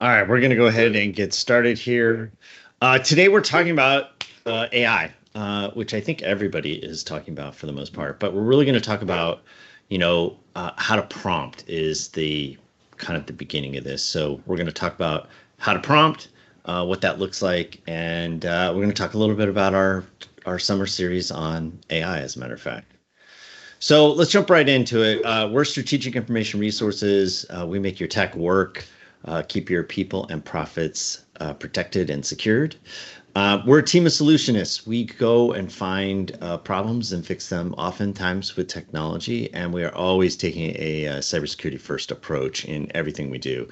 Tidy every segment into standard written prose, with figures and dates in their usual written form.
All right, we're going to go ahead and get started here. Today we're talking about AI, which I think everybody is talking about for the most part. But we're really going to talk about, how to prompt is the kind of the beginning of this. So we're going to talk about how to prompt, what that looks like, and we're going to talk a little bit about our summer series on AI, as a matter of fact. So let's jump right into it. We're Strategic Information Resources. We make your tech work, keep your people and profits protected and secured. We're a team of solutionists. We go and find problems and fix them, oftentimes with technology, and we are always taking a cybersecurity first approach in everything we do.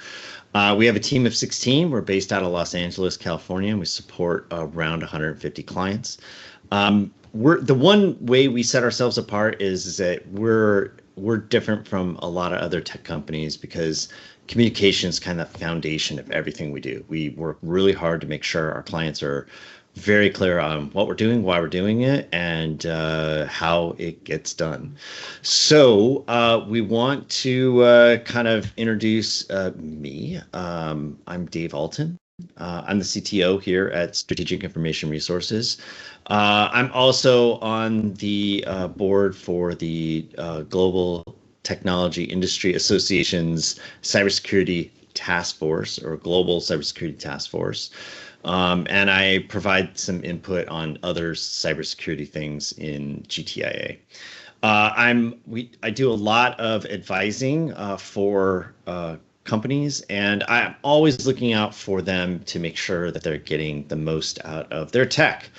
We have a team of 16. We're based out of Los Angeles, California, and we support around 150 clients. We're the one way we set ourselves apart is that we're different from a lot of other tech companies because communication is kind of the foundation of everything we do. We work really hard to make sure our clients are very clear on what we're doing, why we're doing it, and how it gets done. So we want to kind of introduce me. I'm Dave Alton. I'm the CTO here at Strategic Information Resources. I'm also on the board for the Global Technology Industry Association's Cybersecurity Task Force, or Global Cybersecurity Task Force. And I provide some input on other cybersecurity things in GTIA. I do a lot of advising for companies, and I'm always looking out for them to make sure that they're getting the most out of their tech.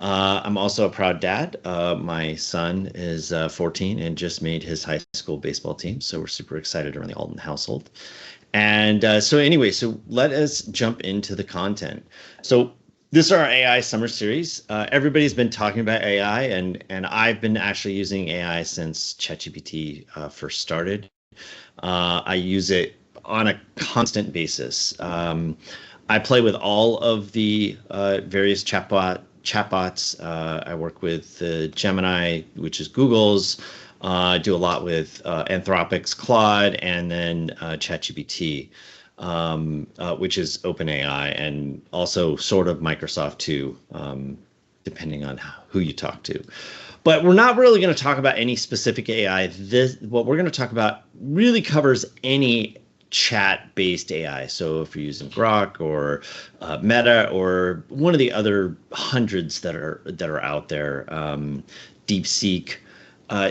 I'm also a proud dad. My son is 14 and just made his high school baseball team, so we're super excited around the Alton household. And so let us jump into the content. So this is our AI summer series. Everybody's been talking about AI, and I've been actually using AI since ChatGPT first started. I use it on a constant basis. I play with all of the various chatbots. I work with Gemini, which is Google's. I do a lot with Anthropic's Claude, and then ChatGPT, which is OpenAI, and also sort of Microsoft too, depending on who you talk to. But we're not really going to talk about any specific AI. What we're going to talk about really covers any chat-based AI. So if you're using Grok or Meta or one of the other hundreds that are out there, DeepSeek,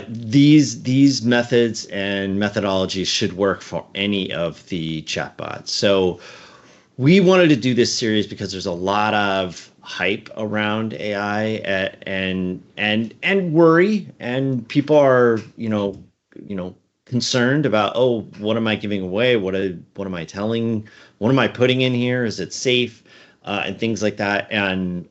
these methods and methodologies should work for any of the chatbots. So we wanted to do this series because there's a lot of hype around AI and worry, and people are concerned about, oh, what am I giving away? What am I telling? What am I putting in here? Is it safe? And things like that. And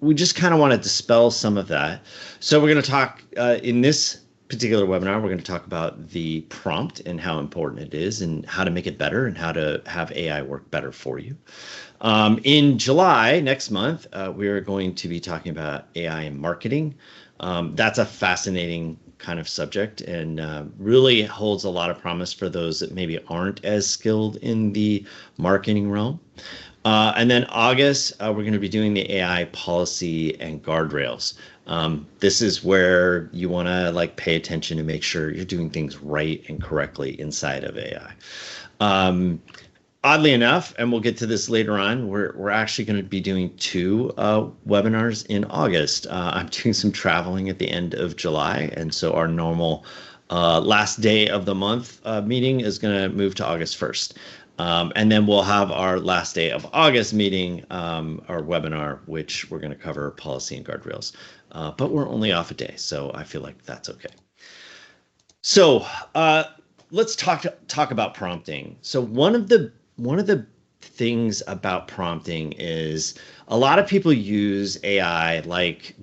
we just kind of want to dispel some of that. So we're going to talk in this particular webinar, we're going to talk about the prompt and how important it is and how to make it better and how to have AI work better for you. In July, next month, we are going to be talking about AI in marketing. That's a fascinating kind of subject and really holds a lot of promise for those that maybe aren't as skilled in the marketing realm. And then August, we're going to be doing the AI policy and guardrails. This is where you want to pay attention to make sure you're doing things right and correctly inside of AI. Oddly enough, and we'll get to this later on, we're actually going to be doing two webinars in August. I'm doing some traveling at the end of July, and so our normal last day of the month meeting is going to move to August 1st. And then we'll have our last day of August meeting, our webinar, which we're going to cover policy and guardrails. But we're only off a day, so I feel like that's okay. So let's talk about prompting. So one of the things about prompting is a lot of people use AI like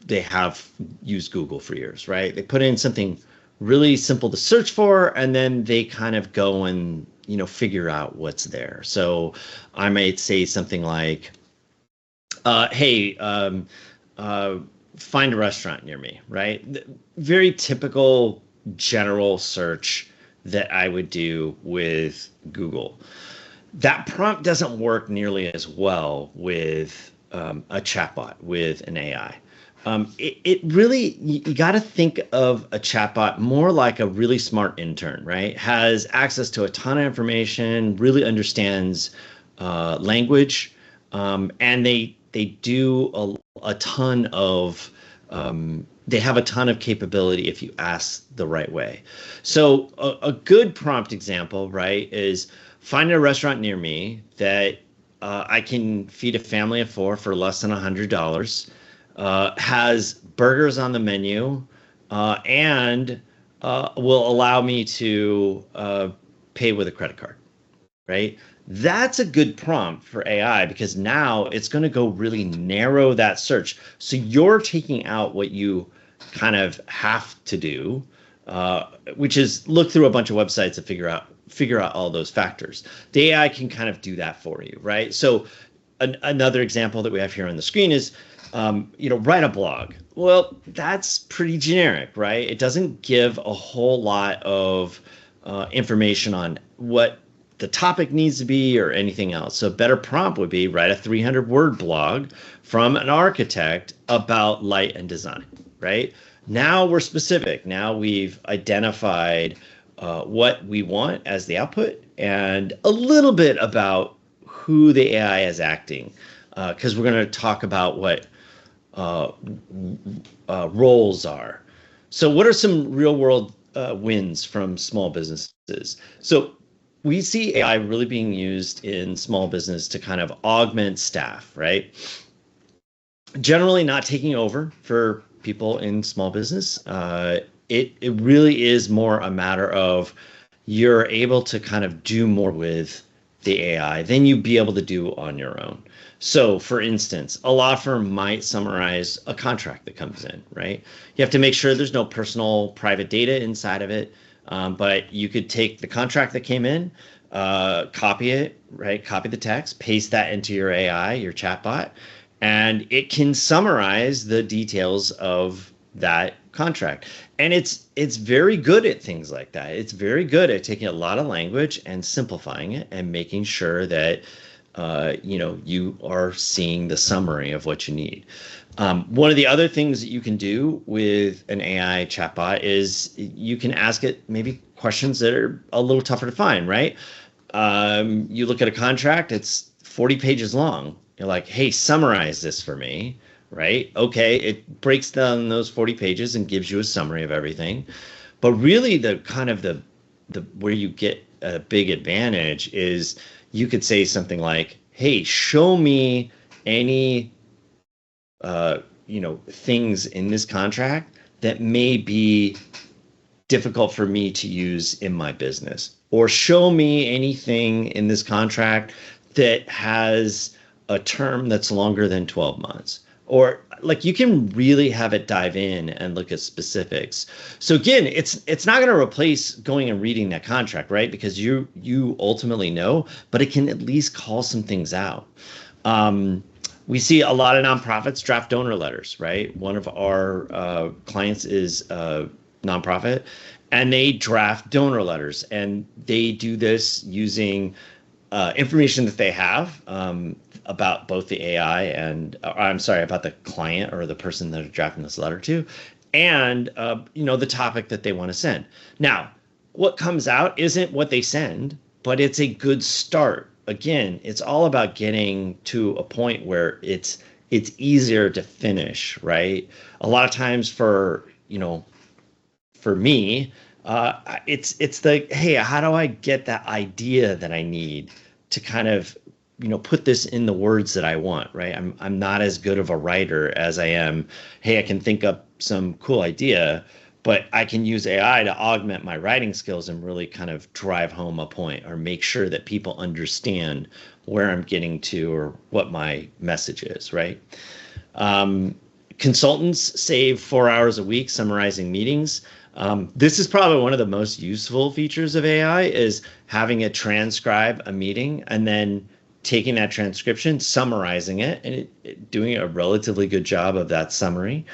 they have used Google for years, right? They put in something really simple to search for, and then they kind of go and figure out what's there. So I might say something like, hey, find a restaurant near me, right? Very typical general search that I would do with Google. That prompt doesn't work nearly as well with a chatbot, with an AI. It really, you got to think of a chatbot more like a really smart intern, right? Has access to a ton of information, really understands language, and they do a ton of they have a ton of capability if you ask the right way. So a good prompt example, right, is find a restaurant near me that I can feed a family of four for less than $100, has burgers on the menu, and will allow me to pay with a credit card, right? That's a good prompt for AI because now it's going to go really narrow that search. So you're taking out what you kind of have to do, which is look through a bunch of websites to figure out all those factors. The AI can kind of do that for you, right? So another example that we have here on the screen is, write a blog. Well, that's pretty generic, right? It doesn't give a whole lot of information on what the topic needs to be or anything else. So a better prompt would be write a 300-word blog from an architect about light and design, right? Now we're specific. Now we've identified what we want as the output and a little bit about who the AI is acting, because we're going to talk about what roles are. So what are some real world wins from small businesses? So we see AI really being used in small business to kind of augment staff, right? Generally not taking over for people in small business. It really is more a matter of you're able to kind of do more with the AI than you'd be able to do on your own. So, for instance, a law firm might summarize a contract that comes in, right? You have to make sure there's no personal private data inside of it, but you could take the contract that came in, copy it, right? Copy the text, paste that into your AI, your chatbot, and it can summarize the details of that contract. And it's very good at things like that. It's very good at taking a lot of language and simplifying it and making sure that you are seeing the summary of what you need. One of the other things that you can do with an AI chatbot is you can ask it maybe questions that are a little tougher to find, right? You look at a contract, it's 40 pages long. You're like, hey, summarize this for me, right? Okay, it breaks down those 40 pages and gives you a summary of everything. But really the kind of the where you get a big advantage is you could say something like, hey, show me any things in this contract that may be difficult for me to use in my business, or show me anything in this contract that has a term that's longer than 12 months. Or like you can really have it dive in and look at specifics. So again, it's not going to replace going and reading that contract, right? Because you ultimately know, but it can at least call some things out. We see a lot of nonprofits draft donor letters, right? One of our clients is a nonprofit, and they draft donor letters, and they do this using information that they have about both the AI and about the client or the person that they're drafting this letter to, and the topic that they want to send. Now, what comes out isn't what they send, but it's a good start. Again, it's all about getting to a point where it's easier to finish, right? A lot of times for me, it's the, hey, how do I get that idea that I need to kind of put this in the words that I want, right? I'm not as good of a writer as I am, hey, I can think up some cool idea, but I can use AI to augment my writing skills and really kind of drive home a point or make sure that people understand where I'm getting to or what my message is, right? Consultants save 4 hours a week summarizing meetings. This is probably one of the most useful features of AI is having it transcribe a meeting and then taking that transcription, summarizing it, and doing a relatively good job of that summary.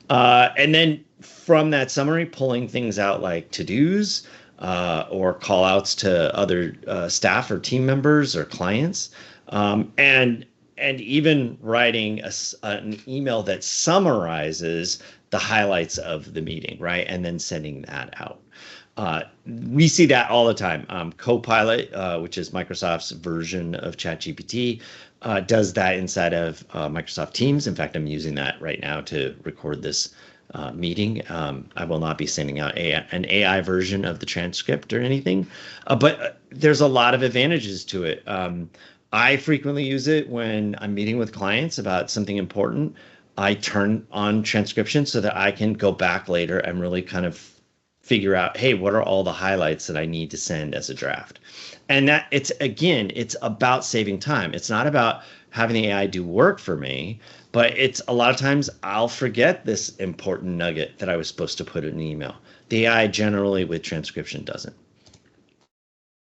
And then from that summary, pulling things out like to-dos, or call outs to other staff or team members or clients, and even writing an email that summarizes the highlights of the meeting, right? And then sending that out. We see that all the time. Copilot, which is Microsoft's version of ChatGPT, does that inside of Microsoft Teams. In fact, I'm using that right now to record this meeting. I will not be sending out an AI version of the transcript or anything, but there's a lot of advantages to it. I frequently use it when I'm meeting with clients about something important. I turn on transcription so that I can go back later and really kind of figure out, hey, what are all the highlights that I need to send as a draft? And that it's about saving time. It's not about having the AI do work for me, but it's a lot of times I'll forget this important nugget that I was supposed to put in an email. The AI generally with transcription doesn't.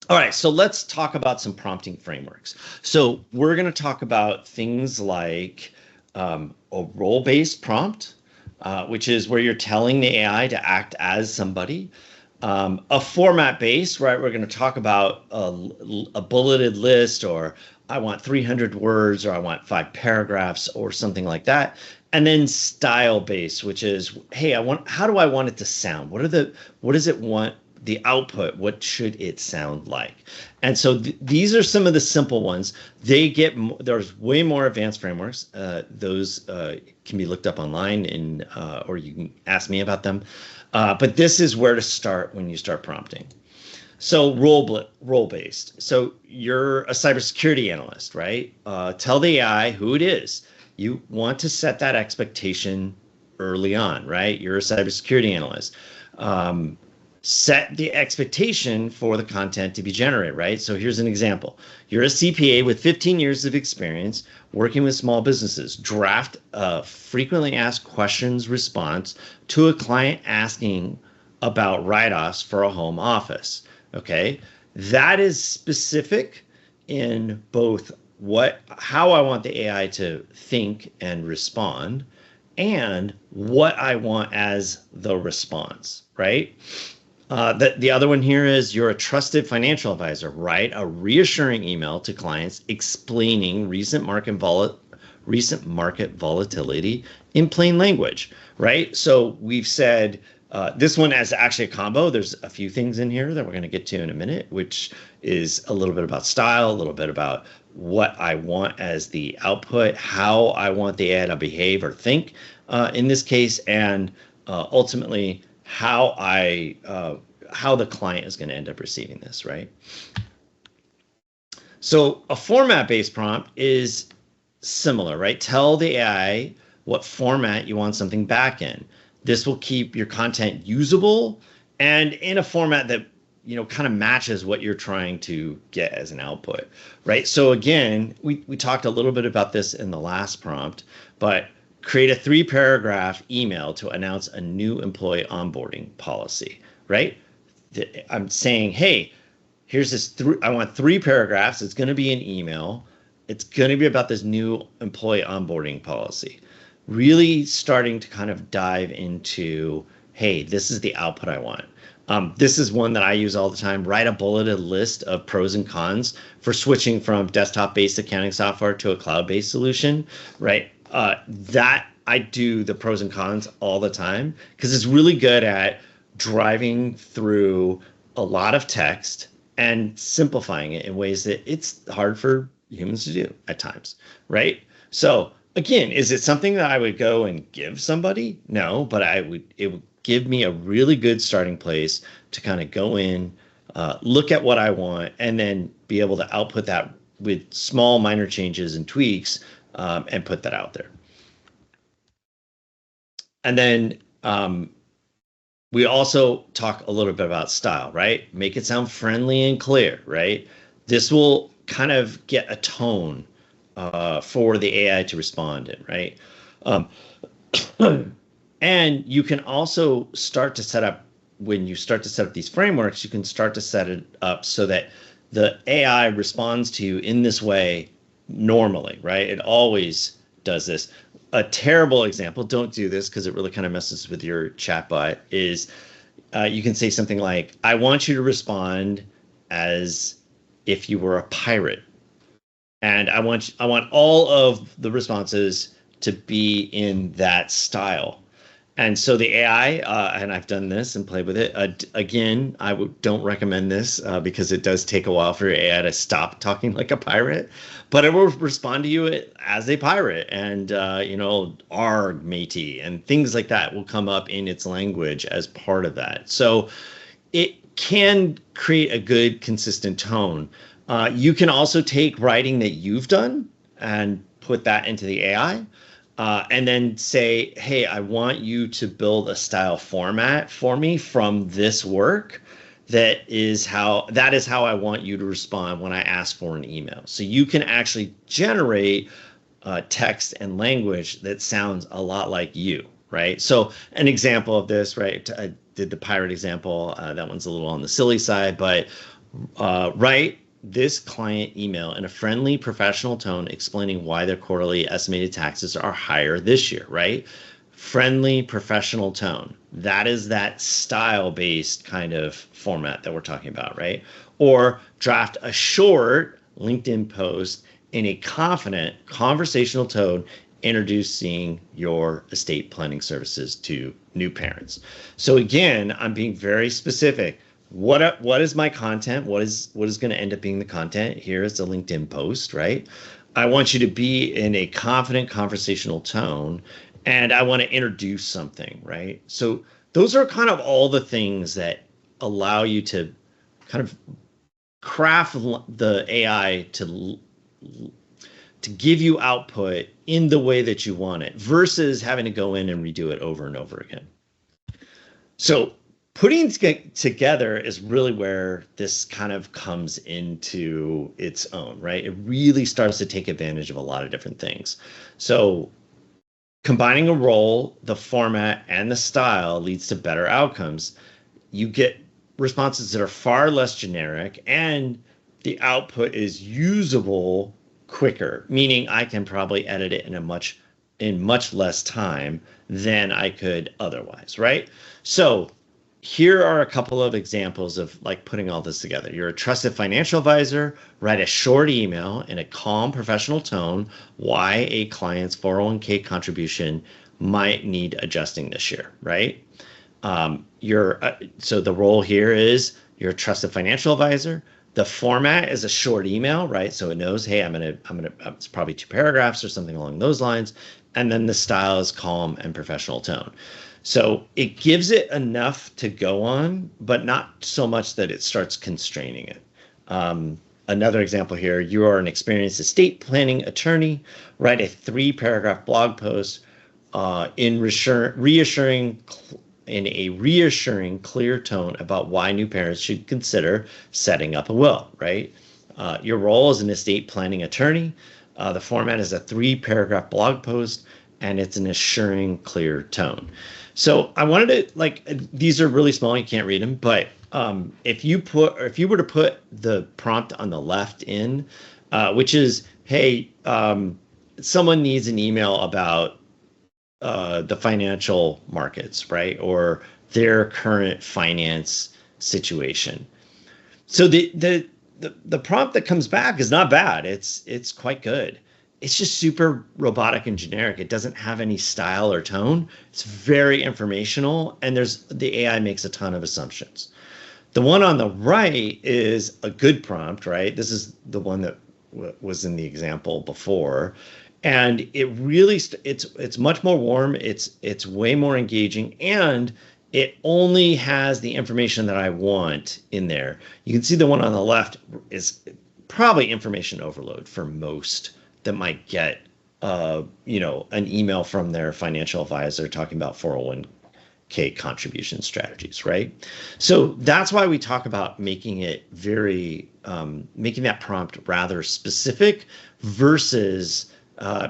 All right, so let's talk about some prompting frameworks. So we're going to talk about things like a role-based prompt, which is where you're telling the AI to act as somebody. A format base, right? We're going to talk about a bulleted list, or I want 300 words, or I want 5 paragraphs, or something like that. And then style base, which is, hey, how do I want it to sound? What does it want? The output, what should it sound like? And so these are some of the simple ones. There's way more advanced frameworks. Those can be looked up online, or you can ask me about them. But this is where to start when you start prompting. So role-based. So you're a cybersecurity analyst, right? Tell the AI who it is. You want to set that expectation early on, right? You're a cybersecurity analyst. Set the expectation for the content to be generated, right? So here's an example. You're a CPA with 15 years of experience working with small businesses. Draft a frequently asked questions response to a client asking about write-offs for a home office. Okay, that is specific in both how I want the AI to think and respond, and what I want as the response, right? The other one here is you're a trusted financial advisor. Write a reassuring email to clients explaining recent market volatility in plain language, right? So we've said this one is actually a combo. There's a few things in here that we're going to get to in a minute, which is a little bit about style, a little bit about what I want as the output, how I want the AI to behave or think in this case, and ultimately how the client is going to end up receiving this, right? So a format-based prompt is similar, right? Tell the AI what format you want something back in. This will keep your content usable and in a format that kind of matches what you're trying to get as an output, right? So again, we talked a little bit about this in the last prompt, but create a 3-paragraph email to announce a new employee onboarding policy, right? I'm saying, hey, here's this. I want 3 paragraphs. It's going to be an email. It's going to be about this new employee onboarding policy. Really starting to kind of dive into, hey, this is the output I want. This is one that I use all the time. Write a bulleted list of pros and cons for switching from desktop-based accounting software to a cloud-based solution, right? That I do the pros and cons all the time because it's really good at driving through a lot of text and simplifying it in ways that it's hard for humans to do at times, right? So again, is it something that I would go and give somebody? No, but it would give me a really good starting place to kind of go in, look at what I want, and then be able to output that with small minor changes and tweaks, and put that out there. And then we also talk a little bit about style, right? Make it sound friendly and clear, right? This will kind of get a tone for the AI to respond in, right? And you can also start to set up, when you start to set up these frameworks, you can start to set it up so that the AI responds to you in this way normally, right? It always does this. A terrible example, don't do this because it really kind of messes with your chatbot, is You can say something like, I want you to respond as if you were a pirate. And I want all of the responses to be in that style. And so the AI, and I've done this and played with it. Again, don't recommend this because it does take a while for your AI to stop talking like a pirate, but it will respond to you as a pirate, and arg matey and things like that will come up in its language as part of that. So it can create a good, consistent tone. You can also take writing that you've done and put that into the AI, and then say, hey, I want you to build a style format for me from this work. That is how I want you to respond when I ask for an email. So you can actually generate text and language that sounds a lot like you, right? So an example of this, right? I did the pirate example. That one's a little on the silly side, but write this client email in a friendly, professional tone explaining why their quarterly estimated taxes are higher this year, right? Friendly, professional tone. That is that style-based kind of format that we're talking about, right? Or draft a short LinkedIn post in a confident, conversational tone introducing your estate planning services to new parents. So again, I'm being very specific. What is my content? What is going to end up being the content? Here is the LinkedIn post, right? I want you to be in a confident conversational tone, and I want to introduce something, right? So those are kind of all the things that allow you to kind of craft the AI to give you output in the way that you want it versus having to go in and redo it over and over again. So putting together is really where this kind of comes into its own, right? It really starts to take advantage of a lot of different things. So combining a role, the format, and the style leads to better outcomes. You get responses that are far less generic, and the output is usable quicker, meaning I can probably edit it in much less time than I could otherwise, right? So here are a couple of examples of like putting all this together. You're a trusted financial advisor, write a short email in a calm professional tone why a client's 401k contribution might need adjusting this year, right? So the role here is you're a trusted financial advisor. The format is a short email, right? So it knows, hey, it's probably 2 paragraphs or something along those lines. And then the style is calm and professional tone. So it gives it enough to go on, but not so much that it starts constraining it. Another example here, you are an experienced estate planning attorney, write a 3-paragraph blog post in a reassuring, clear tone about why new parents should consider setting up a will, right? Your role as an estate planning attorney, the format is a 3-paragraph blog post, and it's an assuring, clear tone. So I wanted to these are really small, you can't read them, but if you were to put the prompt on the left in, which is, hey, someone needs an email about the financial markets, right? Or their current finance situation. So the prompt that comes back is not bad. It's quite good. It's just super robotic and generic. It doesn't have any style or tone. It's very informational, and the AI makes a ton of assumptions. The one on the right is a good prompt, right? This is the one that was in the example before, and it really it's much more warm. It's way more engaging, and it only has the information that I want in there. You can see the one on the left is probably information overload for most that might get an email from their financial advisor talking about 401k contribution strategies, right? So that's why we talk about making it making that prompt rather specific versus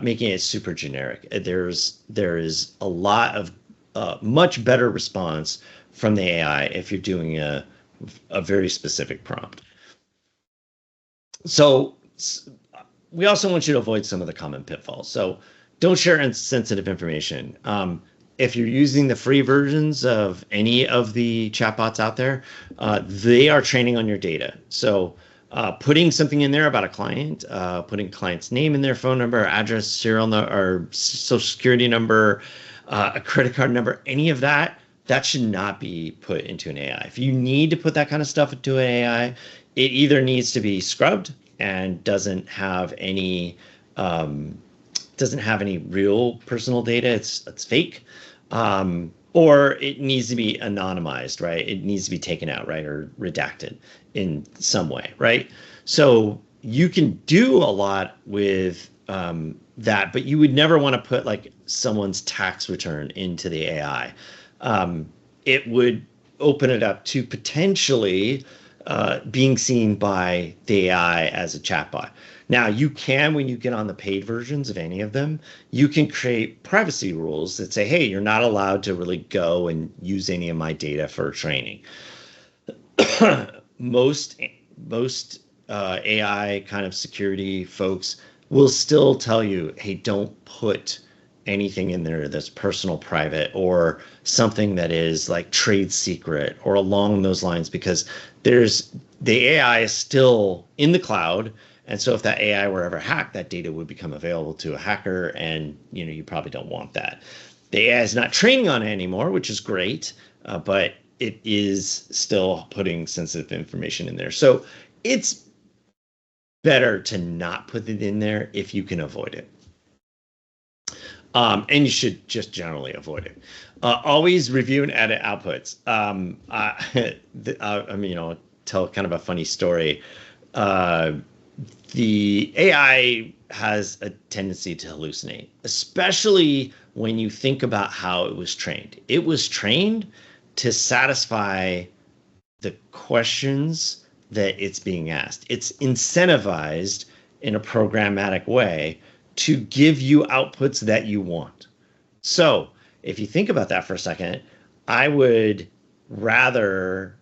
making it super generic. There is a lot of much better response from the AI if you're doing a very specific prompt. So we also want you to avoid some of the common pitfalls. So don't share insensitive information. if you're using the free versions of any of the chatbots out there, they are training on your data. So putting something in there about a client, putting client's name in their phone number, address, serial number, or social security number, a credit card number, any of that, that should not be put into an AI. If you need to put that kind of stuff into an AI, it either needs to be scrubbed and doesn't have any real personal data. It's fake. Or it needs to be anonymized, right? It needs to be taken out, right? Or redacted in some way, right? So you can do a lot with that, but you would never want to put like someone's tax return into the AI. It would open it up to potentially being seen by the AI as a chatbot. Now, you can, when you get on the paid versions of any of them, you can create privacy rules that say, hey, you're not allowed to really go and use any of my data for training. most AI kind of security folks will still tell you, hey, don't put anything in there that's personal, private, or something that is like trade secret or along those lines, because the AI is still in the cloud. And so if that AI were ever hacked, that data would become available to a hacker, and you probably don't want that. The AI is not training on it anymore, which is great, but it is still putting sensitive information in there. So it's better to not put it in there if you can avoid it. And you should just generally avoid it. Always review and edit outputs. I'll tell kind of a funny story. The AI has a tendency to hallucinate, especially when you think about how it was trained. It was trained to satisfy the questions that it's being asked. It's incentivized in a programmatic way to give you outputs that you want. So if you think about that for a second, I would rather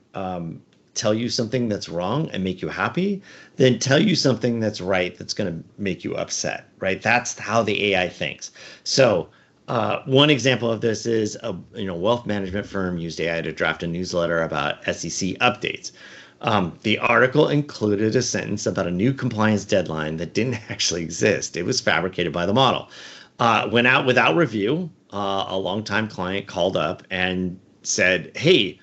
tell you something that's wrong and make you happy than tell you something that's right that's going to make you upset, right? That's how the AI thinks. So one example of this is a wealth management firm used AI to draft a newsletter about SEC updates. The article included a sentence about a new compliance deadline that didn't actually exist. It was fabricated by the model. Went out without review. A longtime client called up and said, hey,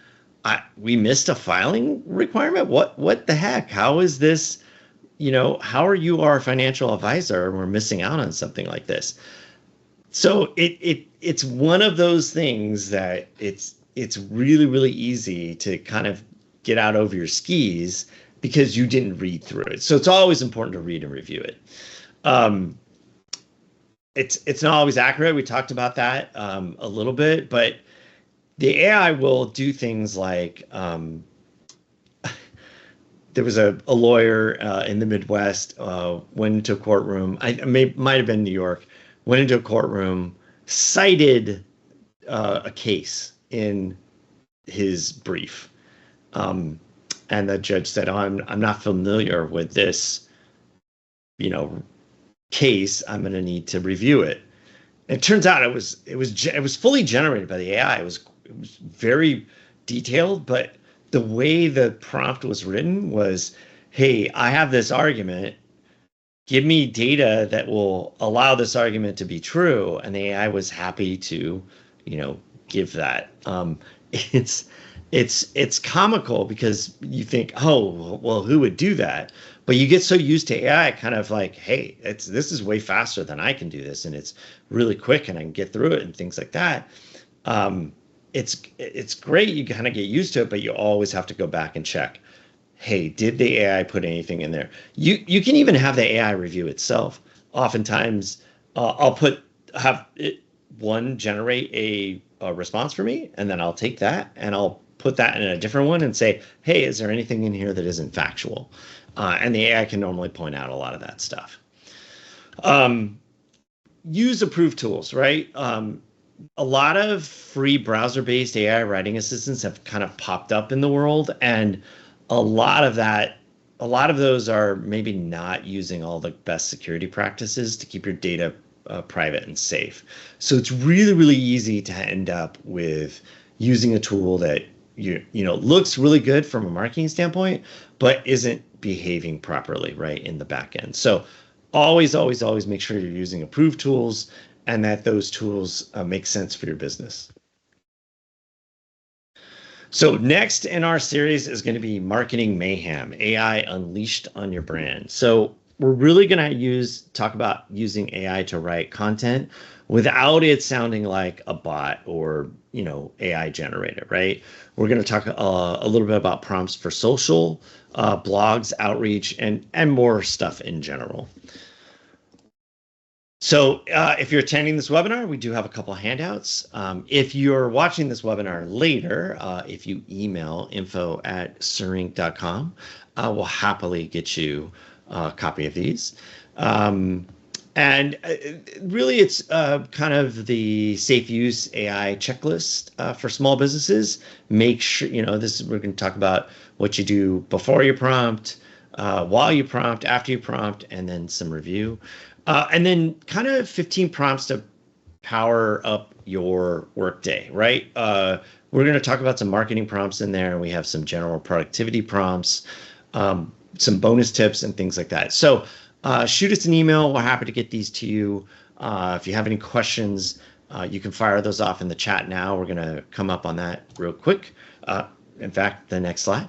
we missed a filing requirement. What the heck? How is this? How are you our financial advisor and we're missing out on something like this? So it's one of those things that it's really, really easy to kind of get out over your skis because you didn't read through it. So it's always important to read and review it. It's not always accurate. We talked about that a little bit, but the AI will do things like there was a lawyer in the Midwest went into a courtroom. Might have been New York. Went into a courtroom, cited a case in his brief. And the judge said, "Oh, I'm not familiar with this, case. I'm going to need to review it." And it turns out it was fully generated by the AI. It was very detailed, but the way the prompt was written was, "Hey, I have this argument. Give me data that will allow this argument to be true." And the AI was happy to, give that. It's comical because you think, oh, well, who would do that? But you get so used to AI, kind of like, hey, this is way faster than I can do this, and it's really quick, and I can get through it, and things like that. It's great. You kind of get used to it, but you always have to go back and check. Hey, did the AI put anything in there? You can even have the AI review itself. Oftentimes, I'll have it generate a response for me, and then I'll take that and I'll put that in a different one and say, hey, is there anything in here that isn't factual? And the AI can normally point out a lot of that stuff. Use approved tools, right? A lot of free browser-based AI writing assistants have kind of popped up in the world, and a lot of those are maybe not using all the best security practices to keep your data private and safe. So it's really, really easy to end up with using a tool that looks really good from a marketing standpoint, but isn't behaving properly, right, in the back end. So always, always, always make sure you're using approved tools and that those tools make sense for your business. So next in our series is going to be Marketing Mayhem, AI unleashed on your brand. So we're really going to talk about using AI to write content without it sounding like a bot or AI generated, right? We're going to talk a little bit about prompts for social, blogs, outreach, and more stuff in general. So if you're attending this webinar, we do have a couple of handouts. If you're watching this webinar later, if you email info@sirinc.com, we'll happily get you a copy of these. And really, it's kind of the safe use AI checklist for small businesses. Make sure, we're going to talk about what you do before you prompt, while you prompt, after you prompt, and then some review. And then kind of 15 prompts to power up your workday, right? We're going to talk about some marketing prompts in there. We have some general productivity prompts, some bonus tips and things like that. So shoot us an email. We're happy to get these to you. If you have any questions, you can fire those off in the chat now. We're going to come up on that real quick. In fact, the next slide.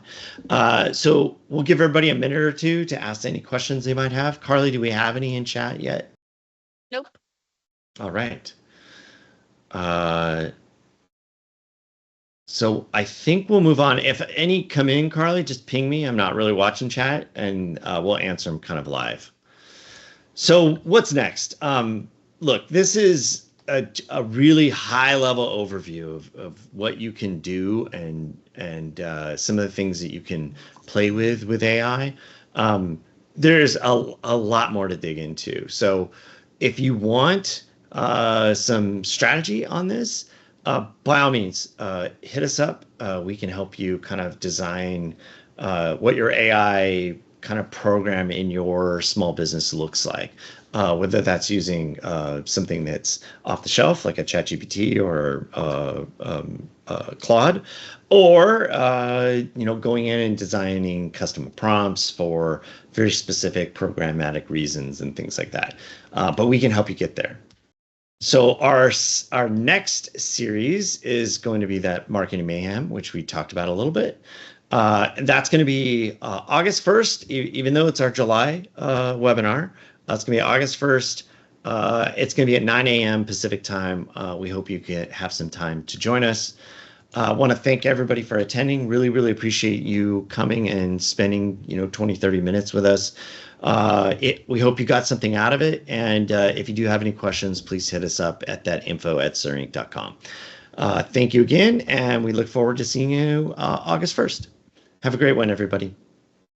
So we'll give everybody a minute or two to ask any questions they might have. Carly, do we have any in chat yet? Nope. All right. So I think we'll move on. If any come in, Carly, just ping me. I'm not really watching chat, and we'll answer them kind of live. So what's next? Look, this is a really high level overview of what you can do and some of the things that you can play with AI. There's a lot more to dig into. So if you want some strategy on this, by all means, hit us up. We can help you kind of design what your AI kind of program in your small business looks like. Whether that's using something that's off the shelf, like a ChatGPT or Claude, or going in and designing custom prompts for very specific programmatic reasons and things like that. But we can help you get there. So our next series is going to be that Marketing Mayhem, which we talked about a little bit. That's going to be August 1st, even though it's our July webinar. It's going to be August 1st. It's going to be at 9 a.m. Pacific time. We hope you can have some time to join us. I want to thank everybody for attending. Really, really appreciate you coming and spending 20, 30 minutes with us. We hope you got something out of it. And if you do have any questions, please hit us up at that info@sirinc.com. Thank you again, and we look forward to seeing you August 1st. Have a great one, everybody.